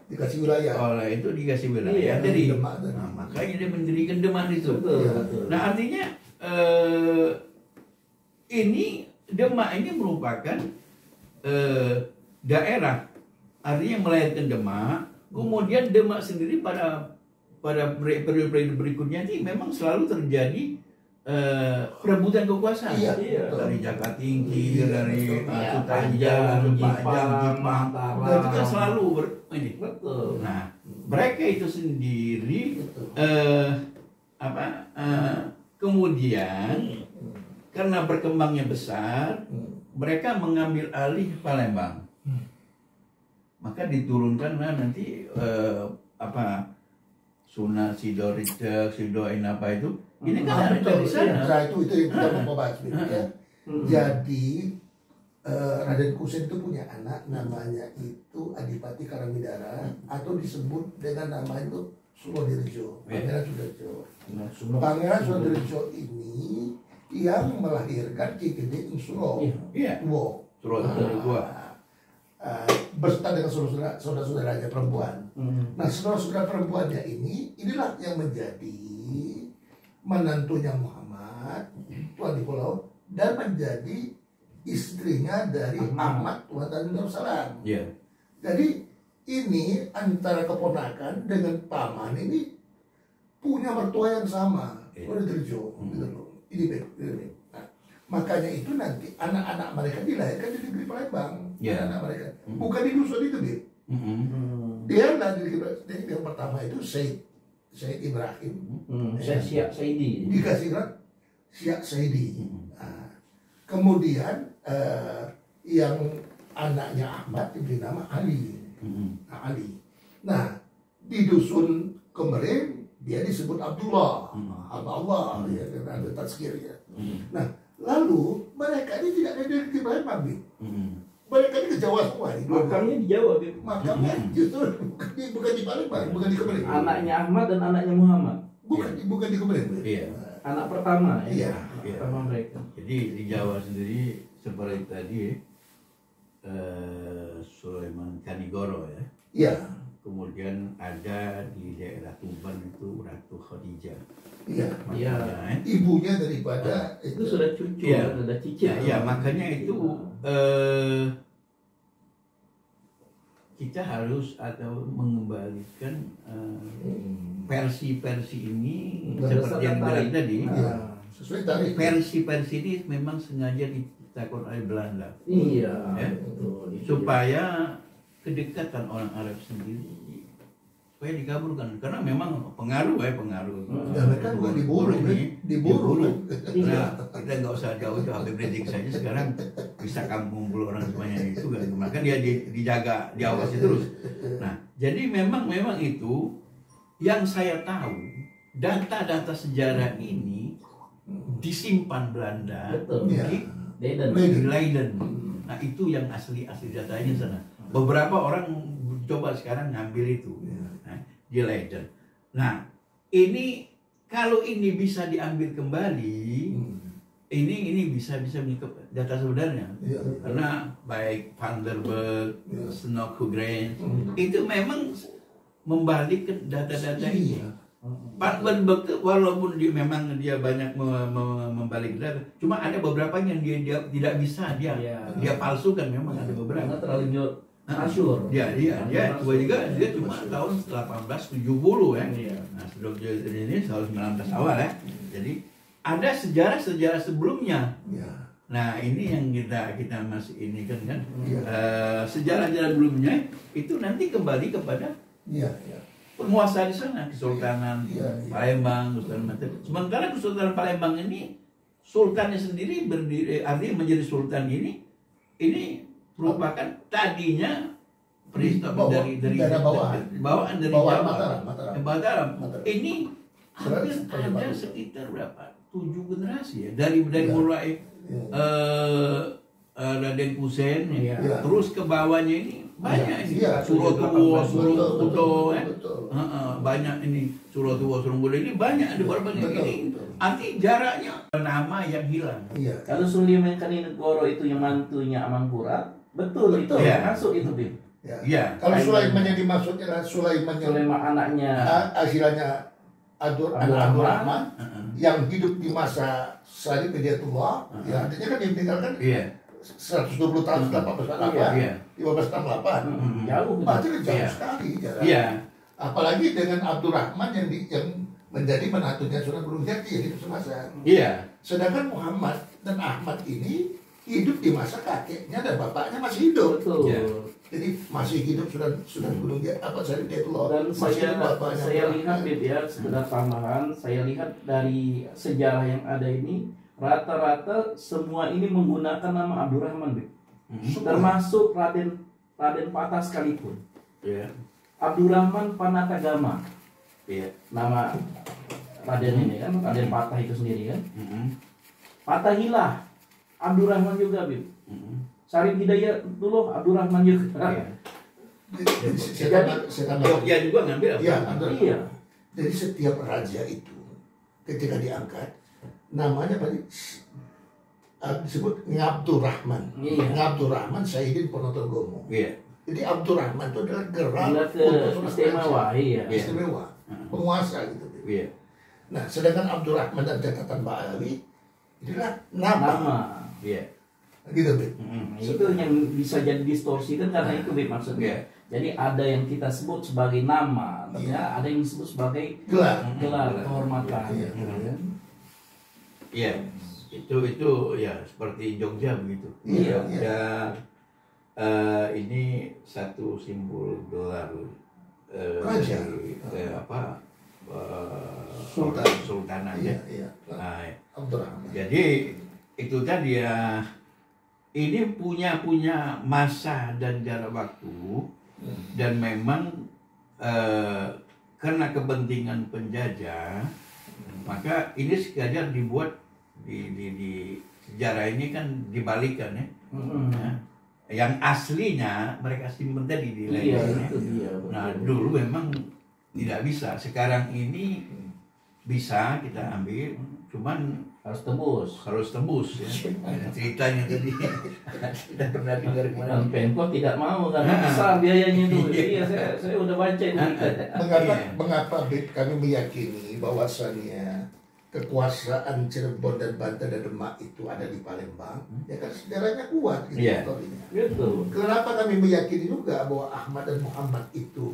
Dikasih wilayah.
oleh itu dikasih wilayah
Iya,
dari
Demak tadi.
makanya dia mendirikan Demak itu.
betul,
Iya.
betul.
Nah artinya ini Demak ini merupakan daerah, artinya melahirkan Demak. Kemudian Demak sendiri pada periode berikutnya ini memang selalu terjadi perebutan kekuasaan.
Iya,
Dari Jakatinggi,
Iya,
dari
betul.
Sutanjang, Jepang,
Jepang,
nah, itu kan selalu ini.
Betul.
Nah, mereka itu sendiri kemudian karena berkembangnya besar, mereka mengambil alih Palembang. Maka diturunkanlah nanti Sunan Sidoricek, Sidoin apa itu. Ini kan ada
Betul.
di sana.
Nah, itu yang kita mau bahas ya. Jadi Raden Kusen itu punya anak namanya itu Adipati Karangwidara atau disebut dengan nama itu Surodirjo, Pangeran Surodirjo. Pangeran Surodirjo ini yang melahirkan Ki Gede Ing Suro
Iya.
Tuwo.
Surodirjo Tuwo.
Berserta dengan saudara-saudaranya perempuan. Nah, saudara-saudara perempuannya inilah yang menjadi menantunya Muhammad Tuan di Pulau dan menjadi istrinya dari Ahmad Tuan Tanjung Darussalam.
Iya.
Jadi ini antara keponakan dengan paman ini punya mertua yang sama. Surodirjo, gitu loh. Ini. Nah, makanya itu nanti anak-anak mereka dilahirkan di negeri Palembang.
Iya.
Anak mereka bukan di dusun itu, Bib. Dia lahir di yang pertama itu Said Ibrahim.
Siap Saidi.
Dikasih kan Siak Saidi. Nah, kemudian yang anaknya Ahmad diberi nama Ali. Nah, Ali. Nah, di dusun Kemerin dia disebut Abdullah. Allah ya, karena ada tazkir ya. Nah, lalu mereka ini tidak ada di Palembang, Bib. Mereka ini ke Jawa semua.
Makamnya di Jawa, Bib.
Makamnya justru bukan di Palembang, bukan di Kemerin.
Anaknya Ahmad dan anaknya Muhammad.
Bukan di Kemerin. Bib.
Iya.
Anak pertama.
Iya.
Pertama mereka.
Jadi di Jawa sendiri seperti tadi Sulaiman Kanigoro ya.
Iya.
Kemudian ada di daerah Tuban itu Ratu Khadijah.
Iya.
Iya.
Ibunya daripada
Itu sudah cucu,
Iya.
ada cicit.
Ya, makanya itu kita harus atau mengembalikan versi-versi ini seperti yang tadi tadi.
Iya. Sesuai tarikh.
Versi-versi ini memang sengaja diciptakan oleh Belanda.
Iya.
Ya.
Betul.
Supaya kedekatan orang Arab sendiri supaya dikabulkan karena memang pengaruh.
Dan mereka juga diburu, diburu.
Nah, kita nggak usah jauh-jauh Habib Rizik saja sekarang bisa kumpul orang semuanya itu kan, maka dia dijaga, diawasi terus. Nah, jadi memang itu yang saya tahu data-data sejarah ini disimpan Belanda
Betul.
di Leiden. Nah, itu yang asli datanya sana. Beberapa orang coba sekarang ngambil itu di Leiden. Nah, ini kalau ini bisa diambil kembali, ini bisa mengikut data sebenarnya.
Iya.
Karena baik Van der Berg, Snodgrass itu memang membalik ke data-data ini. Van der Berg itu walaupun dia banyak membalik data, cuma ada beberapa yang dia tidak bisa dia palsukan, memang ada beberapa.
Karena terlalu masyhur.
Dia cuma tahun 1870 ya. Nah, sebelum ini tahun 19 awal ya. Jadi ada sejarah sebelumnya. Nah, ini yang kita masih ini kan sejarah sebelumnya itu nanti kembali kepada penguasa di sana, Kesultanan Palembang, Kesultanan Mataram. Sementara Kesultanan Palembang ini sultannya sendiri berdiri, artinya menjadi sultan ini merupakan tadinya dari bawaan dari Jawa, Mataram. Ini hampir ada sekitar berapa? 7 generasi ya, dari mulai Raden Kusen terus ke bawahnya ini banyak ini Surotuwo, Surungkudo ya. Banyak ini Surotuwo, Surungkudo ini banyak ada berbagai ini. Arti jaraknya nama yang hilang.
Kalau Sulaiman Kanigoro itu yang mantunya Amangkurat, betul. Itu masuk itu, Bim.
Ya. Kalau Sulaiman yang dimaksudnya adalah Sulaiman
anaknya
hasilnya Abdurrahman yang hidup di masa Sari Hidayatullah. Ya, artinya kan dia meninggalkan 120 tahun setelah 1568.
Jauh.
Berarti kan jauh sekali jaraknya. Apalagi dengan Abdurrahman yang menjadi menantunya Sunan Gunung Jati yang hidup semasa. Sedangkan Muhammad dan Ahmad ini hidup di masa kakeknya dan bapaknya masih hidup.
Betul.
Jadi masih hidup Sunan Gunung Jati Sari Hidayatullah.
Dan saya lihat Bib ya, sekedar tambahan, saya lihat dari sejarah yang ada ini rata-rata semua ini menggunakan nama Abdurrahman, Bib. Termasuk Raden Patah sekalipun. Abdurrahman Panatagama. Nama Raden ini kan, Raden Patah itu sendiri kan. Patahillah Abdurrahman juga, Bib. Syarif Hidayatullah Abdurrahman juga.
Jogja juga ngambil apa?
Iya. Jadi setiap raja itu ketika diangkat namanya disebut Ngabdurrahman. Ngabdurrahman Sayyidin Ponorogo. Jadi Abdurrahman itu adalah gerak untuk
istimewa,
istimewa, penguasa gitu. Nah, sedangkan Abdurrahman dan catatan Ba'alawi itulah nama. Gitu, Bib.
Itu yang bisa jadi distorsi kan karena itu, Bib, maksudnya. Jadi ada yang kita sebut sebagai nama, ada yang disebut sebagai gelar kehormatan.
Itu ya seperti Jogja begitu. Ada ini satu simbol gelar
raja,
sultan aja.
Abdurrahman.
Jadi itu tadi ya. Ini punya masa dan jarak waktu, dan memang karena kepentingan penjajah, maka ini sekadar dibuat di sejarah ini kan dibalikan ya. Yang aslinya mereka simpen tadi di lainnya. Nah, dulu memang tidak bisa. Sekarang ini bisa kita ambil, cuman harus tembus ya. Ceritanya tadi Tidak pernah dengar kemana.
Dan Pemkot tidak mau karena besar biayanya itu. Iya, saya udah baca itu.
Mengapa kami meyakini bahwasannya kekuasaan Cirebon dan Banten dan Demak itu ada di Palembang? Ya kan sejarahnya kuat gitu historinya.
Betul.
Kenapa kami meyakini juga bahwa Ahmad dan Muhammad itu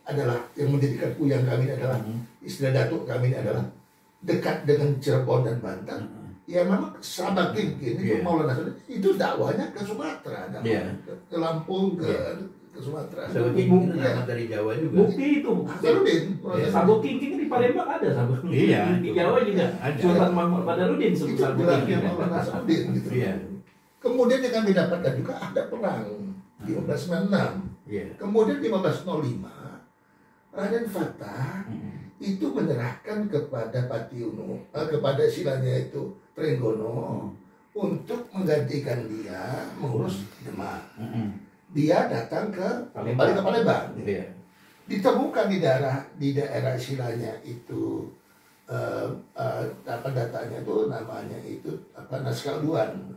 adalah yang menjadikan kuyang kami adalah istilah datuk kami adalah dekat dengan Cirebon dan Banten. Ya memang sahabat King itu Maulana Nasruddin itu dakwahnya ke Sumatera, ke Lampung, ke Sumatera.
Sahabat King itu nama dari Jawa juga.
Bukti itu.
Nasruddin.
Sabuk King di Palembang ada sabuk.
Iya.
Di Jawa juga.
Ada.
Sultan Mahmud Badarudin
Itu
sabuk
gelarnya
King.
Maulana Nasruddin gitu.
Iya.
Kemudian yang kami dapatkan juga ada perang di 1596.
Iya.
Kemudian di 1505 Raden Fatah itu menyerahkan kepada Patiuno, kepada silanya itu Trenggono untuk menggantikan dia mengurus Demak. Dia datang ke Palembang.
Iya.
Ditemukan di daerah silanya itu apa datanya itu namanya itu apa Naskah Aduan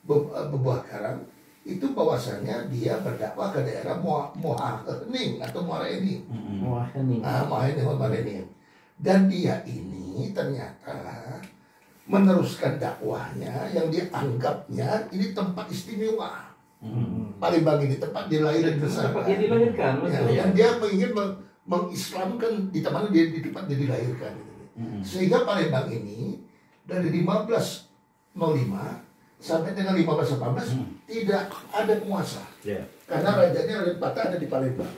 Bebuah Karang itu bahwasannya dia berdakwah ke daerah Mohahening atau Morening. Morening. Dan dia ini ternyata meneruskan dakwahnya yang dianggapnya ini tempat istimewa. Palembang ini tempat dia lahir dan besar.
Tempat dia dilahirkan.
Yang dia ingin mengislamkan di tempat dia di tempat dia dilahirkan. Sehingga Palembang ini dari 1505 sampai dengan 1518 tidak ada penguasa. Karena rajanya Raden Fatah ada di Palembang.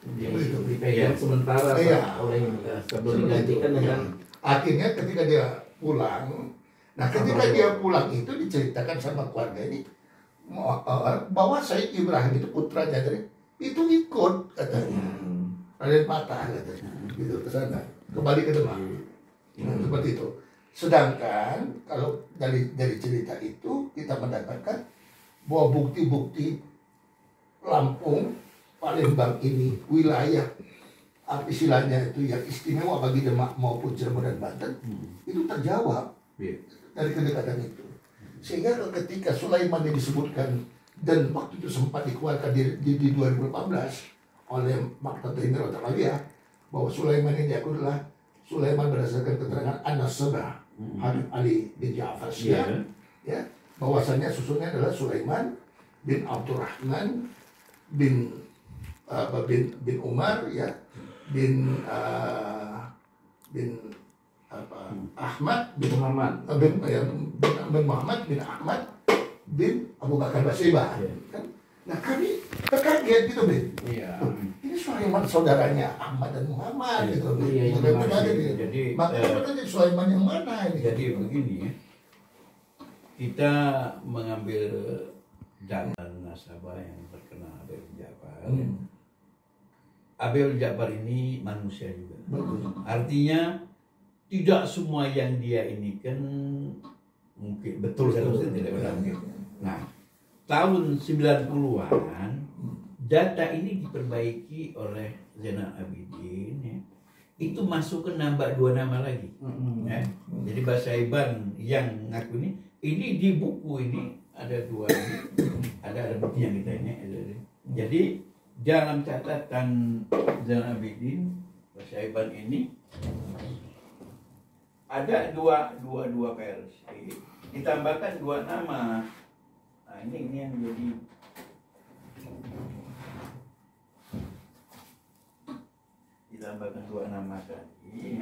Dipegang sementara oleh sebelum digantikan dengan
akhirnya ketika dia pulang, ketika dia pulang itu diceritakan sama keluarga ini bahwa Said Ibrahim itu putranya dari itu ikut katanya Raden Fatah katanya gitu ke sana kembali ke Demak. Seperti itu. Sedangkan kalau dari cerita itu kita mendapatkan bahwa bukti-bukti Lampung, Palembang ini wilayah istilahnya itu yang istimewa bagi Demak maupun Cirebon dan Banten itu terjawab dari kedekatan itu. Sehingga ketika Sulaiman yang disebutkan dan waktu itu sempat dikeluarkan di 2018 oleh Maktab Tahimir Otakawiyah bahwa Sulaiman ini diakui adalah Sulaiman berdasarkan keterangan An-Nasabah Habib Ali bin Ja'far Syah, ya, bahwasannya susunnya adalah Sulaiman bin Abdurrahman bin Umar, ya, bin Ahmad bin Muhammad bin Muhammad bin Ahmad bin Abu Bakar Basibah, kan? Nah kami terkaget gitu, Ben. Ini Sulaiman saudaranya Ahmad dan Muhammad gitu, Ben. Jadi makanya bertanya Sulaiman yang mana ini?
Jadi begini ya, kita mengambil jalan nasabah yang terkenal Abel Ja'far. Abel Ja'far ini manusia juga. Artinya tidak semua yang dia ini kan mungkin betul 100% tidak benar. Nah, tahun 90-an data ini diperbaiki oleh Zainal Abidin, ya. Itu masuk ke nambah 2 nama lagi, ya. Jadi Bahasa Iban yang ngaku ini di buku ini ada 2 ada bukti yang kita ini. Jadi dalam catatan Zainal Abidin Bahasa Iban ini ada dua versi, ditambahkan 2 nama. Nah, ini yang jadi ditambahkan 2 nama tadi.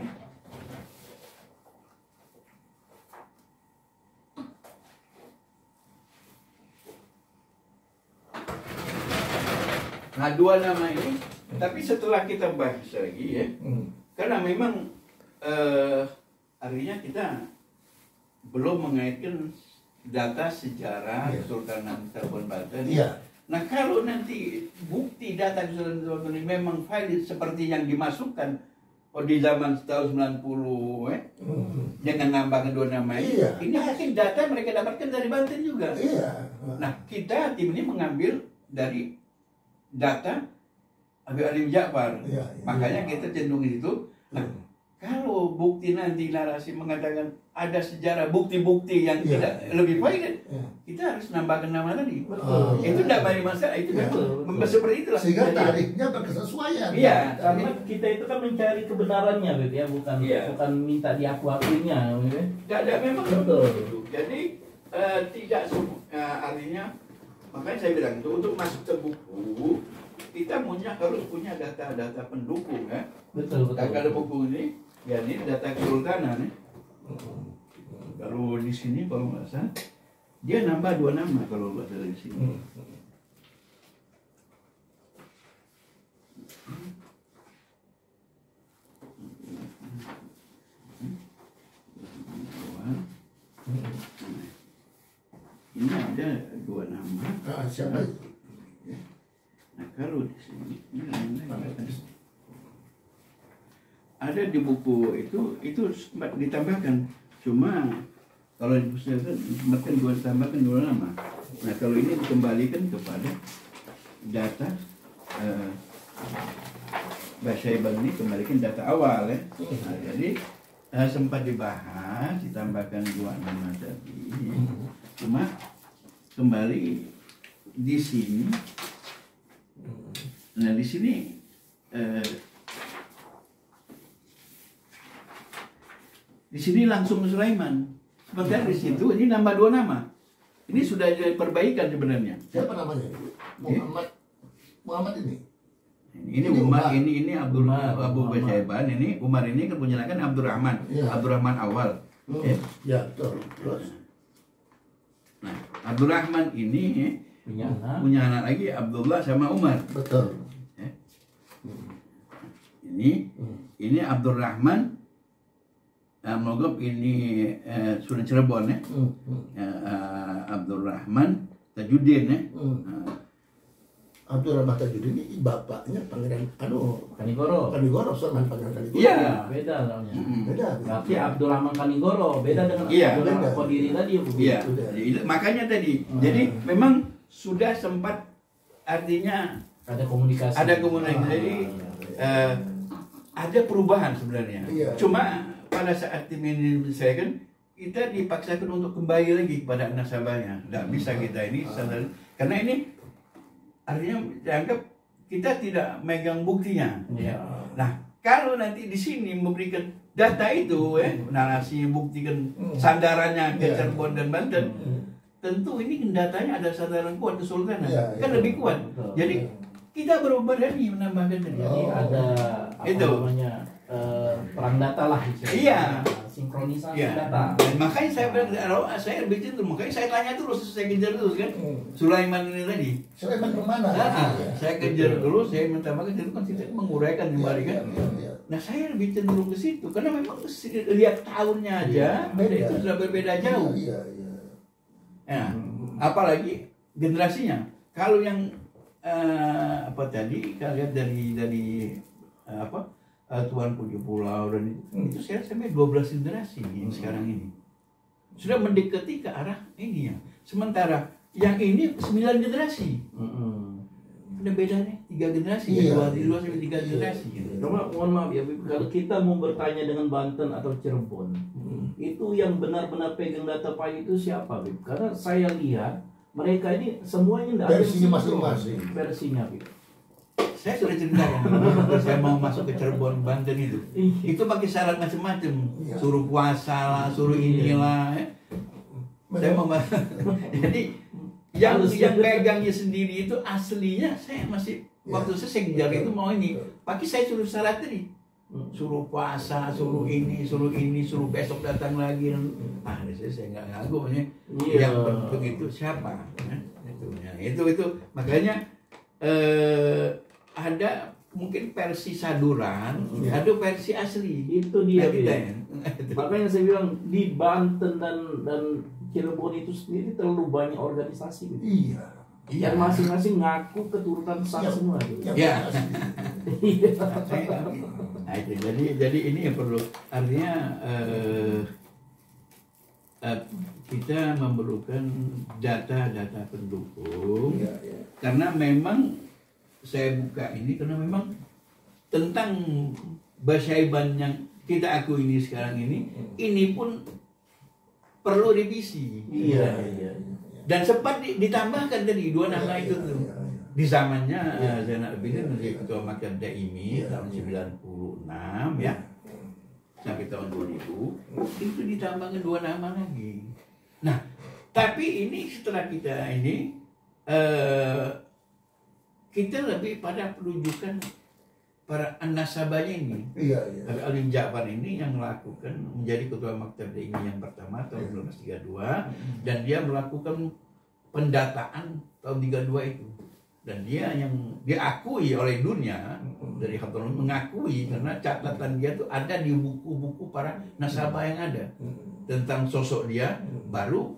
Nah, 2 nama ini, tapi setelah kita bahas lagi ya, karena memang artinya kita belum mengaitkan data sejarah Kesultanan Cirebon Banten. Nah, kalau nanti bukti data Kesultanan Cirebon Banten memang valid seperti yang dimasukkan di zaman tahun 90 dengan nambahkan 2 nama ini mungkin data mereka dapatkan dari Banten juga. Nah, kita tim ini mengambil dari data Habib Ali bin Ja'far. Makanya kita cenderung itu. Nah, kalau bukti nanti narasi mengatakan ada sejarah bukti-bukti yang
Iya.
tidak lebih baik kan,
Iya.
kita harus nambahkan nama tadi.
Oh, iya.
Itu tidak banyak masalah, itu kan seperti itulah.
Sehingga
Jadi,
tariknya berkesesuaian.
Iya.
Karena kita itu kan mencari kebenarannya, Beb, ya, bukan
Iya.
bukan minta diakui-akuinya, Beb, ya.
tidak ada memang
Betul.
begitu. Jadi tidak semua artinya, makanya saya bilang itu untuk masuk ke buku kita harus punya data-data pendukung ya.
Betul, betul.
Kalau buku ini, ya ini data kesultanan ya. Kalau di sini kalau nggak salah, dia nambah 2 nama kalau nggak salah di sini. Ini ada 2 nama.
Ah, siapa itu?
Nah, kalau di sini ini ada di buku itu sempat ditambahkan, cuma kalau di pustakaan ditambahkan 2 nama. Nah, kalau ini dikembalikan kepada data Basyaiban ini kembalikan data awal ya. Nah, jadi sempat dibahas, ditambahkan 2 nama tadi. Cuma kembali di sini. Nah, di sini langsung Sulaiman. Sementara di situ ini nambah 2 nama. Ini sudah jadi perbaikan sebenarnya.
Siapa namanya? Muhammad ini.
Ini Umar, ini Abu Basyaiban, ini Umar ini kepunyaan Abdurrahman,
Iya.
Abdurrahman awal.
Ya, betul. Terus.
Nah, Abdurrahman ini
punya
anak lagi Abdullah sama Umar.
Betul.
Ini Abdurrahman, Mogok ini Sunan Cirebon ya. Abdurrahman Tajuddin ya.
Abdurrahman Tajuddin ini bapaknya Pangeran
Kanigoro.
Sultan Pangeran Kanigoro.
Iya.
Beda namanya.
Beda.
Tapi Abdurrahman Kanigoro beda dengan
Iya.
Abdurrahman Qadiri tadi, Bu.
Iya. Makanya tadi. Jadi memang sudah sempat artinya
Ada komunikasi.
Jadi ada perubahan sebenarnya.
Iya.
Cuma pada saat tim ini diselesaikan, kita dipaksakan untuk kembali lagi kepada nasabahnya. Tidak bisa kita ini karena ini artinya dianggap kita tidak megang buktinya.
Iya.
Nah, kalau nanti di sini memberikan data itu, narasi membuktikan sandarannya ke Cirebon dan Banten, tentu ini datanya ada sandaran kuat kesultanan, kan lebih kuat. Jadi kita baru berani menambahkan tadi.
Jadi ada
Itu.
namanya perang data lah.
Iya.
Sinkronisasi
Ya,
data.
dan makanya saya bilang, saya lebih cenderung, makanya saya tanya terus, saya kejar terus kan, Sulaiman ini tadi.
Sulaiman kemana?
Saya kejar dulu, saya minta makan itu kan kita menguraikan kembali kan.
Iya.
Nah, saya lebih cenderung ke situ karena memang lihat tahunnya aja, beda itu sudah berbeda jauh.
Iya.
Ya, apalagi generasinya. Kalau yang apa tadi kita lihat dari Tuan Puji Pulau dan itu saya sampai 12 generasi yang sekarang ini sudah mendekati ke arah ini ya. Sementara yang ini 9 generasi. Ada bedanya 3 generasi,
Iya.
2 sampai 3 generasi. Gitu.
Cuma mohon maaf ya, kalau kita mau bertanya dengan Banten atau Cirebon, itu yang benar-benar pegang data pagi itu siapa, Bib? Karena saya lihat mereka ini semuanya tidak ada
Versinya
yang
masing-masing.
Versinya, Bib.
Saya sudah ceritakan waktu saya mau masuk ke Cirebon Banten itu pakai syarat macam-macam,
Iya.
suruh puasa lah, suruh inilah. Ya. Saya mau jadi yang pegangnya sendiri itu aslinya saya masih waktu saya kejar itu mau ini, pakai saya suruh syarat tadi, suruh puasa, suruh ini, suruh besok datang lagi. Saya nggak ngaku ya. Yang begitu siapa? Itu makanya ada mungkin versi saduran, ada versi asli.
Itu dia.
Ya.
Makanya saya bilang di Banten dan Cirebon itu sendiri terlalu banyak organisasi. Gitu.
Iya.
Yang masing-masing ngaku keturunan sah semua. Gitu.
Ya. Nah, itu. Jadi ini yang perlu artinya kita memerlukan data-data pendukung karena memang saya buka ini karena memang tentang Basyaiban yang kita akui ini sekarang ini pun perlu revisi.
Iya.
Dan sempat ditambahkan tadi 2 nama itu tuh. Di zamannya Zainal Abidin menjadi ketua Maktab Daimi tahun 96 ya. Sampai tahun 2000 itu ditambahkan 2 nama lagi. Nah, tapi ini setelah kita kita lebih pada penunjukan para nasabahnya ini. Habib Alwi Ja'far ini yang melakukan menjadi ketua Maktab Daimi yang pertama tahun 1932 dan dia melakukan pendataan tahun 32 itu. Dan dia yang diakui oleh dunia dari Hadramaut mengakui karena catatan dia tuh ada di buku-buku para nasabah yang ada tentang sosok dia, baru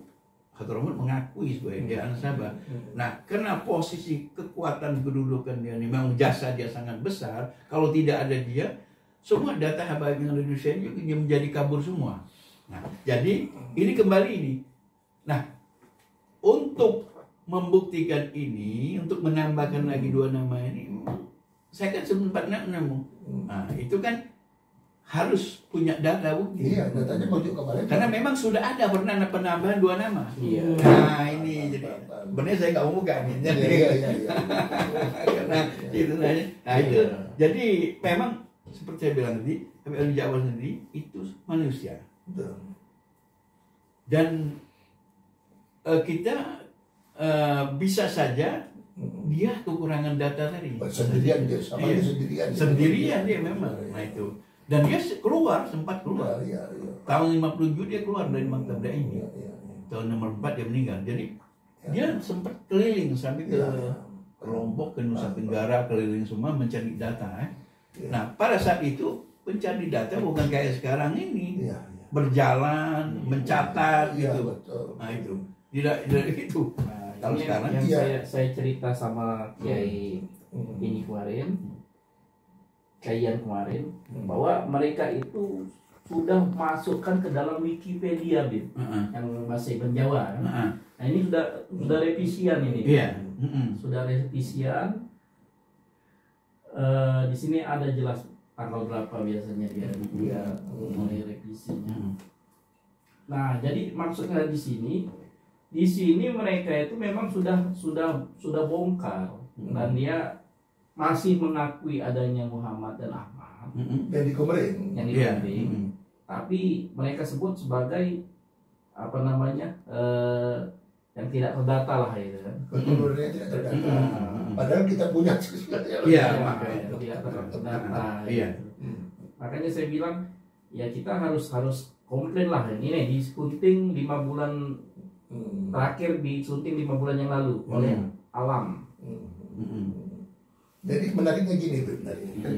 Hadramaut mengakui sebagai dia nasabah. Nah, karena posisi kekuatan kedudukan dia ini memang jasa dia sangat besar, kalau tidak ada dia semua data Habib yang Indonesia ini menjadi kabur semua. Nah, jadi ini kembali ini. Nah, untuk membuktikan ini, untuk menambahkan lagi 2 nama ini, saya kan sempat nemu. Nah, itu kan harus punya data bukti.
Iya, datanya mau juga kemarin.
Karena memang sudah ada penambahan 2 nama.
Iya.
Nah, ini jadi sebenarnya saya nggak mau buka nih.
Iya.
Karena itu nanya. Nah, itu jadi memang seperti saya bilang tadi, Habib Alwi Ja'far sendiri itu manusia. Dan kita bisa saja dia kekurangan data tadi.
Sendirian dia, sama dia sendirian.
Sendirian dia memang. Nah itu. Dan dia sempat keluar. Tahun 57 dia keluar dari Maktab Daimi. Tahun 64 dia meninggal. Jadi dia sempat keliling sampai ke Lombok, ke Nusa Tenggara, keliling semua mencari data. Nah pada saat itu pencari data bukan kayak sekarang ini. Berjalan, mencatat gitu. Nah itu. Tidak gitu. Kalau sekarang
yang saya cerita sama Kiai ini kemarin, Kiaian kemarin, bahwa mereka itu sudah masukkan ke dalam Wikipedia, Bin, yang bahasa Jawa. Nah ini sudah revisian ini. Sudah revisian. Di sini ada jelas tanggal berapa biasanya dia mulai revisinya. Nah jadi maksudnya di sini mereka itu memang sudah bongkar dan dia masih mengakui adanya Muhammad dan Ahmad
yang di Komering.
Tapi mereka sebut sebagai yang tidak terdata lah itu kan.
Keturunannya tidak terdata. Padahal kita punya
Makanya tidak terdata. Makanya saya bilang ya kita harus komplain lah ini nih, disunting 5 bulan terakhir, disunting 5 bulan yang lalu oleh alam.
Jadi menariknya gini,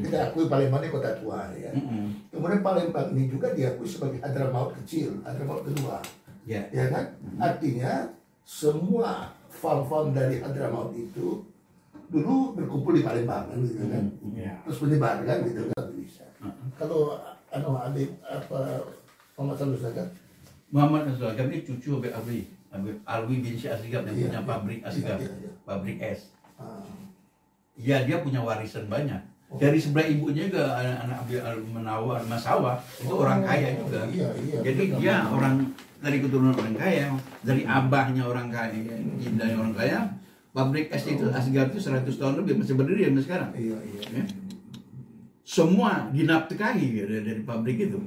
kita akui Palembang ini kota tua ya. Kemudian Palembang ini juga diakui sebagai Hadramaut kecil, Hadramaut kedua. Ya kan? Artinya semua fal-fal dari Hadramaut itu dulu berkumpul di Palembang kan, gitu kan. Terus menyebar kan gitu kan bisa. Kalau Habib Muhammad Al-Sagaf.
Muhammad Al-Sagaf ini cucu Habib Alwi bin Syekh Asgaf yang punya pabrik Asgaf, pabrik es. Ya dia punya warisan banyak. Dari sebelah ibunya ke anak Menawar Masawa itu orang kaya juga. Jadi dia orang dari keturunan orang kaya, dari abahnya orang kaya, dari orang kaya. Pabrik es itu Asgaf itu 100 tahun lebih masih berdiri sampai sekarang. Ya. Semua dinafkahi dari pabrik itu.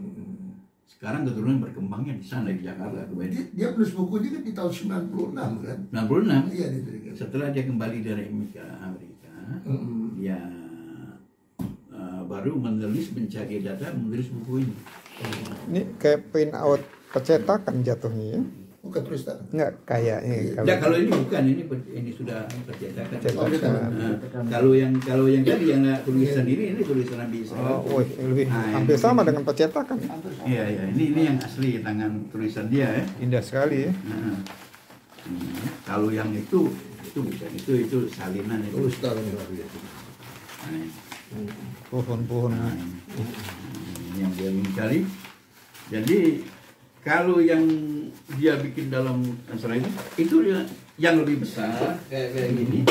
Sekarang keturunan berkembangnya di sana di Jakarta.
Dia menulis bukunya kan di tahun 96 kan?
96.
Iya, diterima.
Setelah dia kembali dari Amerika, dia baru mencari data, menulis buku ini.
Ini kayak print out percetakan jatuhnya ya?
Bukan tulis tangan.
Enggak kayaknya.
Ya kalau ini bukan, ini sudah percetakan. Kalau yang tadi yang tulis sendiri, ini tulisan Nabi Israel.
Lebih hampir sama dengan percetakan.
Iya, ini yang asli tangan tulisan dia ya.
Indah sekali ya.
Kalau yang itu bukan, itu salinan itu.
Pohon-pohon.
Yang dia mencari. Jadi kalau yang dia bikin dalam Nasrani itu yang lebih besar kayak gini,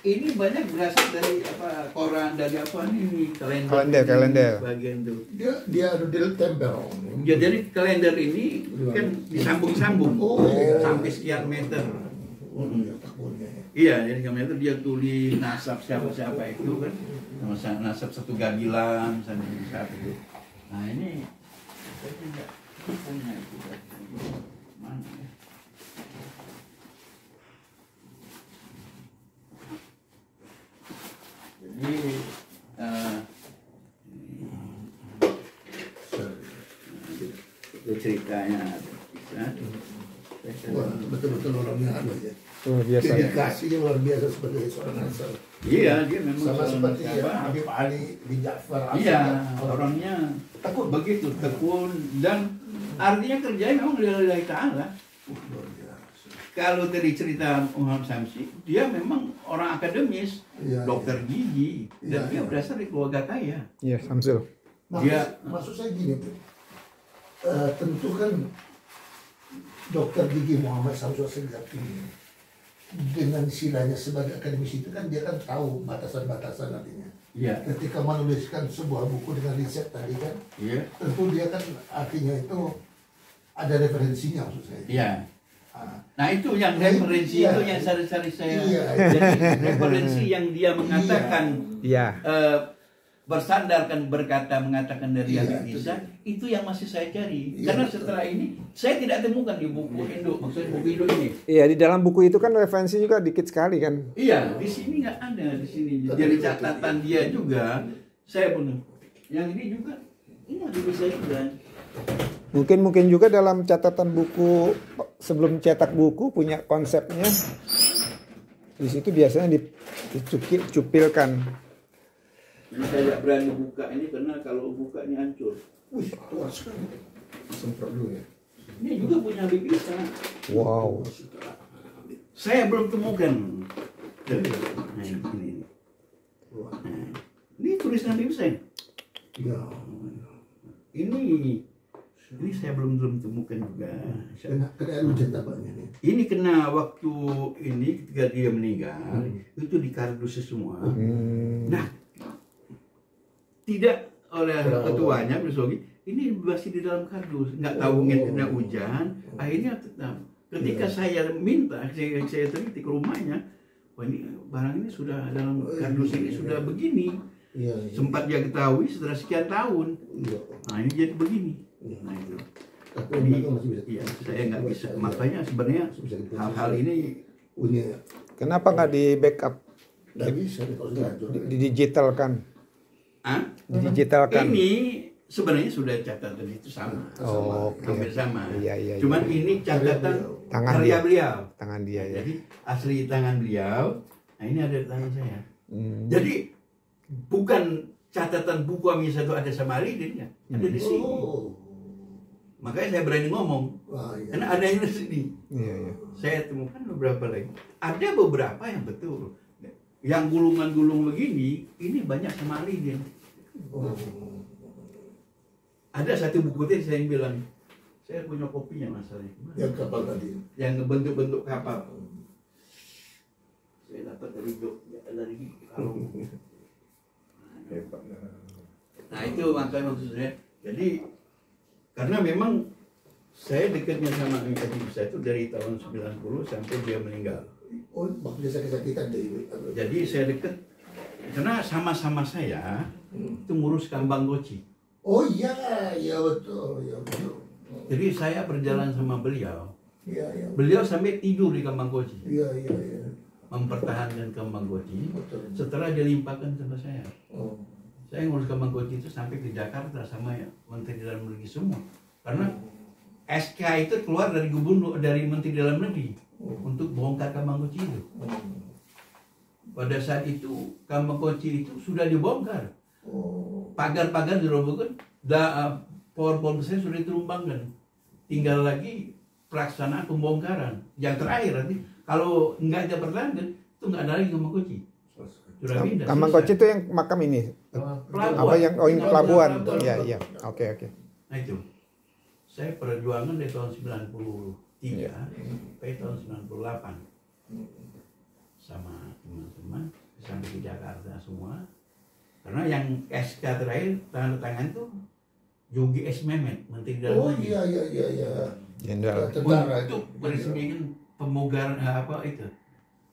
Ini banyak berasal dari apa koran, dari apa ini
Kalender.
bagian tuh.
Dia ada di tempel.
Ya, jadi kalender ini kan disambung-sambung
iya.
sampai sekian meter.
Iya, takutnya.
Iya, jadi kemarin itu dia tulis nasab siapa-siapa itu kan, sama nasab satu gabilan misalnya siapa itu. Nah ini saya tidak punya itu. Mana ya? Jadi itu ceritanya bisa.
Wah, betul-betul orangnya ada ya.
Luar biasa ya.
Dedikasinya luar biasa sebagai seorang Ansar.
Iya, dia memang
Sama
seorang
seperti ya, Habib Ali bin Ja'far.
Iya, orangnya tekun begitu, tekun dan artinya kerjanya memang lillahi ta'ala.
Luar biasa.
Kalau tadi cerita Muhammad Samsi, dia memang orang akademis,
Iya,
dokter gigi, dan
Iya,
dia
iya.
berasal dari keluarga kaya.
Iya, Samsul.
Maksud saya gini, Bro. Tentu kan dokter gigi Muhammad Samsul Segaf ini dengan silanya sebagai akademisi itu kan dia kan tahu batasan-batasan artinya.
Iya.
Ketika menuliskan sebuah buku dengan riset tadi kan,
Iya.
tentu dia kan artinya itu ada referensinya maksud saya.
Iya.
Ah,
Nah itu yang
Nah,
referensi
iya.
itu yang sehari-hari saya.
Iya.
Jadi referensi yang dia mengatakan
Iya.
mengatakan dari
Iya,
Habib Isa, itu yang masih saya cari.
Iya,
Karena
betul.
setelah ini saya tidak temukan di buku Indo, maksudnya buku Indo ini.
Iya, di dalam buku itu kan referensi juga dikit sekali kan.
Iya, di sini nggak ada di sini. Jadi catatan dia juga, saya pun. Yang ini juga, ini ada bisa juga.
Mungkin juga dalam catatan buku sebelum cetak buku punya konsepnya. Di situ biasanya dicupilkan.
Ini saya tidak berani buka ini karena kalau buka ini hancur.
Wih, tua sekali. Semprot dulu ya.
Ini juga punya Habib Isa.
Wow.
Saya belum temukan. Nah, ini. Nah, ini tulisan Habib Isa.
Ya.
Ini saya belum temukan juga.
Kena hujan tampaknya nih.
Ini kena waktu ini ketika dia meninggal itu di kardus semua. Nah, tidak oleh ketuanya Bersogi, ini masih di dalam kardus, nggak tahu kena hujan. Akhirnya tetap. Ketika saya minta, saya teliti ke rumahnya, wah ini barang ini sudah dalam kardus ini sudah begini.
Iya.
Sempat dia ketahui setelah sekian tahun.
Iya.
Nah ini jadi begini. Nah itu.
Tapi
Jadi,
masih bisa.
iya, saya nggak bisa. Makanya sebenarnya hal-hal ini
Punya.
Kenapa nggak di backup,
Nggak bisa nih kalau nggak hancur.
didigitalkan? Didigitalkan.
Ini sebenarnya sudah catatan itu sama.
Oh, oke.
Hampir sama.
Iya.
Cuman ini catatan
Tangan
karya
dia.
beliau.
Tangan dia ya.
Jadi asli tangan beliau. Nah ini ada di tangan saya. Jadi bukan catatan buku Amisa itu ada sama Alidin ya, ada di sini.
Oh.
Makanya saya berani ngomong.
Wah, iya.
Karena ada yang di sini.
Iya.
Saya temukan beberapa lagi. Ada beberapa yang betul. Yang gulungan-gulung begini, ini banyak sama Alidin.
Oh.
Ada satu buku tadi saya bilang, saya punya kopinya masalahnya.
Yang kapal tadi.
Yang bentuk-bentuk kapal. Saya dapat dari Jogja, dari Kalong. Nah itu makanya maksud saya. Jadi karena memang saya dekatnya sama Habib Isa itu dari tahun 90 sampai dia meninggal.
Oh, maksudnya saya kesakitan deh.
Jadi saya dekat karena sama-sama saya itu ngurus Kambang Goci.
Oh iya, iya betul, ya betul.
Jadi saya berjalan sama beliau.
Iya, iya.
Beliau sampai tidur di Kambang Goci,
Iya, iya, iya.
mempertahankan Kambang Goci.
Betul.
Setelah dilimpahkan sama saya.
Oh.
Saya ngurus Kambang Goci itu sampai ke Jakarta sama ya, Menteri Dalam Negeri semua. Karena SK itu keluar dari gubernur, dari Menteri Dalam Negeri untuk bongkar Kambang Goci itu. Pada saat itu Kambang Goci itu sudah dibongkar.
Oh.
Pagar-pagar dirobohkan, pohon-pohon besar sudah ditumbangkan. Tinggal lagi pelaksanaan pembongkaran. Yang terakhir nanti kalau nggak ada pertahanan itu nggak ada lagi Kambang Goci. Sudah pindah.
Kambang
selesai.
Koci itu yang makam ini.
Pelabuhan.
Apa yang yang pelabuhan?
Pelabuhan.
Iya. Oke.
Nah itu, saya perjuangan dari tahun 93
Iya.
sampai tahun 98. sama teman-teman sampai ke Jakarta semua. Karena yang SK terakhir tanda tangan tuh Yogi S. Mehmet, Menteri Dalam
Oh
Negeri.
iya.
Jenderal.
Tentara itu.
Untuk meresmikan pemugaran apa itu.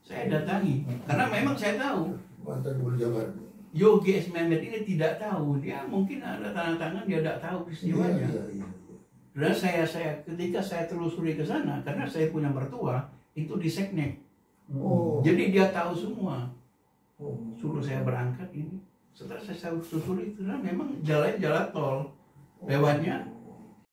Saya datangi karena memang saya tahu
Mantan Gubernur Jawa Barat.
Yogi S. Mehmet ini tidak tahu, dia mungkin ada tanda tangan, dia tidak tahu peristiwanya.
Iya.
Dan saya ketika saya telusuri ke sana, karena saya punya mertua itu di Seknek,
Oh.
jadi dia tahu semua.
Oh.
Suruh saya berangkat ini. Setelah saya susuri itu, memang jalan tol lewatnya